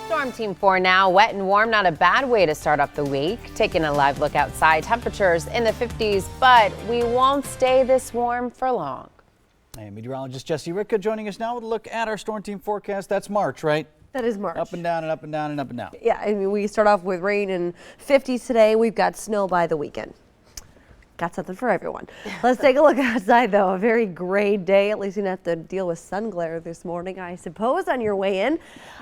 Storm Team 4 now. Wet and warm, not a bad way to start off the week. Taking a live look outside, temperatures in the 50s, but we won't stay this warm for long. Hey, meteorologist Jesse Ritka joining us now with a look at our Storm Team forecast. That's March, right? That is March. Up and down and up and down and up and down. Yeah, I mean, we start off with rain and 50s today. We've got snow by the weekend. Got something for everyone. Let's take a look outside, though. A very gray day. At least you didn't have to deal with sun glare this morning, I suppose, on your way in.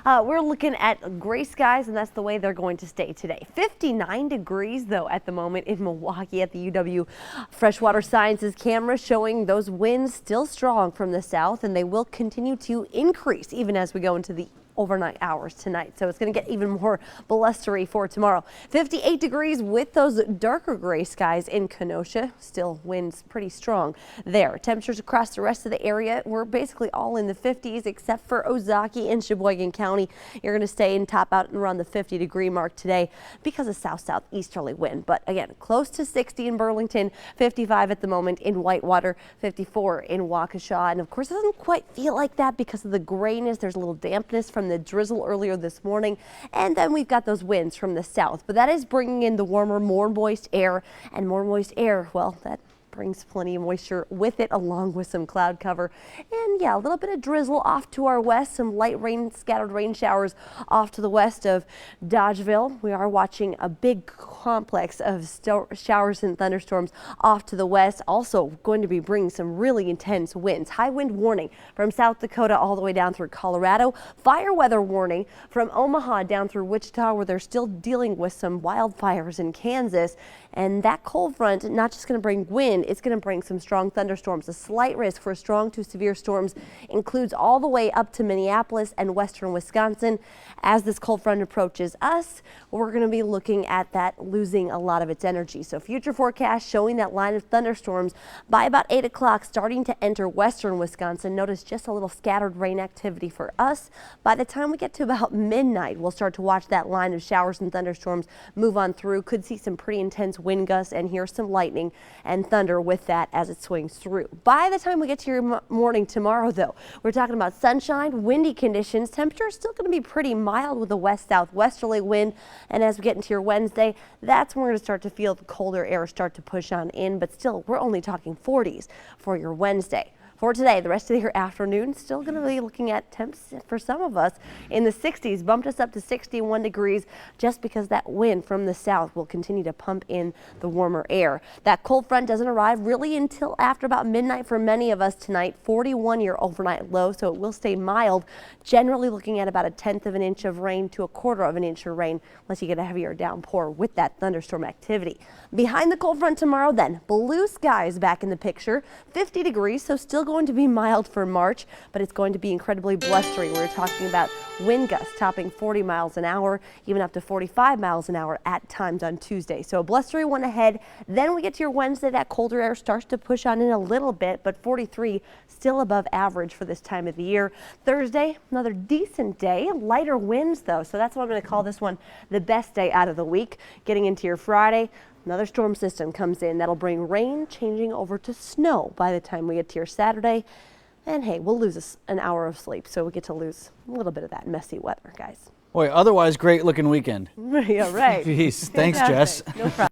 We're looking at gray skies, and that's the way they're going to stay today. 59 degrees, though, at the moment in Milwaukee at the UW Freshwater Sciences camera, showing those winds still strong from the south, and they will continue to increase even as we go into the overnight hours tonight. So it's going to get even more blustery for tomorrow. 58 degrees with those darker gray skies in Kenosha. Still winds pretty strong there. Temperatures across the rest of the area were basically all in the 50s except for Ozaukee and Sheboygan County. You're going to stay and top out and around the 50-degree mark today because of south-southeasterly wind. But again, close to 60 in Burlington, 55 at the moment in Whitewater, 54 in Waukesha. And of course, it doesn't quite feel like that because of the grayness. There's a little dampness from the drizzle earlier this morning, and then we've got those winds from the south, but that is bringing in the warmer, more moist air, and more moist air, well, that brings plenty of moisture with it, along with some cloud cover. And yeah, a little bit of drizzle off to our west, some light rain, scattered rain showers off to the west of Dodgeville. We are watching a big complex of showers and thunderstorms off to the west, also going to be bringing some really intense winds. High wind warning from South Dakota all the way down through Colorado. Fire weather warning from Omaha down through Wichita, where they're still dealing with some wildfires in Kansas. And that cold front, not just going to bring wind, it's going to bring some strong thunderstorms. A slight risk for strong to severe storms includes all the way up to Minneapolis and western Wisconsin. As this cold front approaches us, we're going to be looking at that losing a lot of its energy. So future forecast showing that line of thunderstorms by about 8 o'clock starting to enter western Wisconsin. Notice just a little scattered rain activity for us. By the time we get to about midnight, we'll start to watch that line of showers and thunderstorms move on through. Could see some pretty intense wind gusts and hear some lightning and thunder with that as it swings through. By the time we get to your morning tomorrow, though, we're talking about sunshine, windy conditions. Temperature is still going to be pretty mild with a west-southwesterly wind. And as we get into your Wednesday, that's when we're going to start to feel the colder air start to push on in. But still, we're only talking 40s for your Wednesday. For today, the rest of your afternoon, still going to be looking at temps for some of us in the 60s, bumped us up to 61 degrees just because that wind from the south will continue to pump in the warmer air. That cold front doesn't arrive really until after about midnight for many of us tonight. 41 your overnight low, so it will stay mild. Generally looking at about 1/10 of an inch of rain to 1/4 of an inch of rain unless you get a heavier downpour with that thunderstorm activity. Behind the cold front tomorrow, then, blue skies back in the picture. 50 degrees, so still going to be mild for March, but it's going to be incredibly blustery. We're talking about wind gusts topping 40 miles an hour, even up to 45 miles an hour at times on Tuesday. So a blustery one ahead. Then we get to your Wednesday, that colder air starts to push on in a little bit, but 43 still above average for this time of the year. Thursday, another decent day, lighter winds though, so that's what I'm going to call this one the best day out of the week. Getting into your Friday, another storm system comes in that'll bring rain changing over to snow by the time we get to your Saturday. And hey, we'll lose an hour of sleep, so we get to lose a little bit of that messy weather, guys. Boy, otherwise great looking weekend. Yeah, right. Jeez, thanks, Jess. No problem.